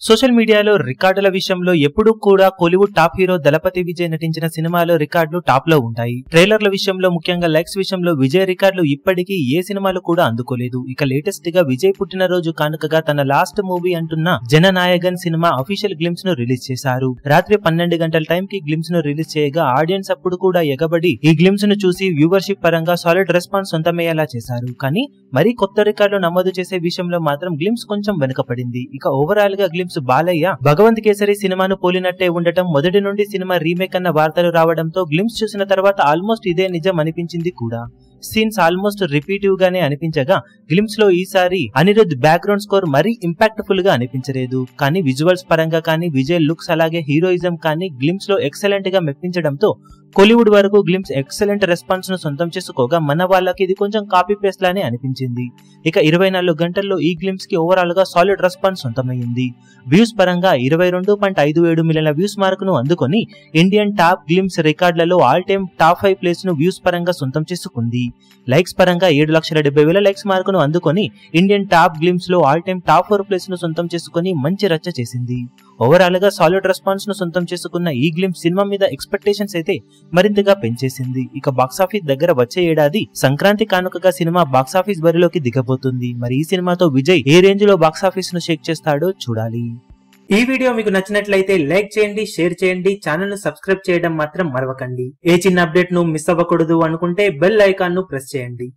Social మీడియాలో రికార్డుల విషయంలో ఎప్పుడూ కూడా కోలీవుడ్ టాప్ హీరో దళపతి విజయ్ నటించిన సినిమాలో రికార్డులు టాప్ లో ఉంటాయి. ట్రైలర్ల విషయంలో ముఖ్యంగా లైక్స్ విషయంలో విజయ్ రికార్డులు ఇప్పటికీ ఏ సినిమాలు కూడా అందుకోలేదు. ఇక లేటెస్ట్ గా విజయ్ పుట్టినరోజు కానుకగా తన లాస్ట్ మూవీ అంటున్న జననాయగన్ సినిమా అఫీషియల్ గ్లిమ్స్ ను రిలీజ్ చేశారు. రాత్రి 12 గంటల టైం కి గ్లిమ్స్ ను రిలీజ్ చేయగా ఆడియన్స్ అప్పుడు కూడా ఎగబడి ఈ గ్లిమ్స్ ను చూసి వ్యూవర్షిప్ పరంగా సాలిడ్ రెస్పాన్స్ సొంతమయ్యేలా చేశారు. కానీ మరీ కొత్త రికార్డులు నమోదు చేసే విషయంలో మాత్రం గ్లిమ్స్ కొంచెం వెనుకపడింది. ఇక ఓవరాల్ గా గ్లిమ్స్ బాలయ్య భగవంత్ కేసరి సినిమాను పోలినట్టే ఉండటం, మొదటి నుండి సినిమా రీమేక్ అన్న వార్తలు రావడంతో గ్లిమ్స్ చూసిన తర్వాత ఆల్మోస్ట్ ఇదే నిజం అనిపించింది కూడా. సీన్స్ ఆల్మోస్ట్ రిపీటివ్ గానే అనిపించగా గ్లిమ్స్ లో ఈసారి అనిరుద్ బ్యాక్గ్రౌండ్ స్కోర్ మరీ ఇంపాక్ట్ఫుల్ గా అనిపించలేదు. కానీ విజువల్స్ పరంగా కానీ విజయ్ లుక్స్ అలాగే హీరోయిజం కానీ గ్లిమ్స్ లో ఎక్సలెంట్ గా మెప్పించడంతో కోలీవుడ్ వరకు గ్లిమ్స్ ఎక్సలెంట్ రెస్పాన్స్ ను సొంతం చేసుకోగా మన వాళ్ళకి ఇది కొంచెం కాపీ పేస్ట్ లానే అనిపించింది. ఇక 24 గంటల్లో ఈ గ్లిమ్స్ కి ఓవరాల్ గా సాలిడ్ రెస్పాన్స్ సొంతమైంది. వ్యూస్ పరంగా 22.57 మిలియన్ల వ్యూస్ మార్క్ ను అందుకొని ఇండియన్ టాప్ గ్లిమ్స్ రికార్డులలో ఆల్ టైమ్ టాప్ 5 ప్లేస్ ను వ్యూస్ పరంగా సొంతం చేసుకుంది. లైక్స్ పరంగా 7,70,000 లైక్స్ మార్క్ ను అందుకొని ఇండియన్ టాప్ గ్లిమ్స్ లో ఆల్ టైమ్ టాప్ 4 ప్లేస్ ను సొంతం చేసుకుని మంచి రచ్చ చేసింది. ఓవరాల్ గా సాలిడ్ రెస్పాన్స్ ను సొంతం చేసుకున్న ఈ గ్లిమ్స్ సినిమా మీద ఎక్స్పెక్టేషన్స్ అయితే మరింతగా పెంచేసింది. ఇక బాక్సాఫీస్ దగ్గర వచ్చే ఏడాది సంక్రాంతి కానుకగా సినిమా బాక్సాఫీస్ బరిలోకి దిగబోతుంది. మరి ఈ సినిమాతో విజయ్ ఏ రేంజ్ లో బాక్సాఫీస్ ను షేక్ చేస్తాడో చూడాలి. ఈ వీడియో మీకు నచ్చినట్లయితే లైక్ చేయండి, షేర్ చేయండి, ఛానల్ ను సబ్స్క్రైబ్ చేయడం మాత్రం మరవకండి. ఏ చిన్న అప్డేట్ ను మిస్ అవ్వకూడదు అనుకుంటే బెల్ ఐకాన్ ను ప్రెస్ చేయండి.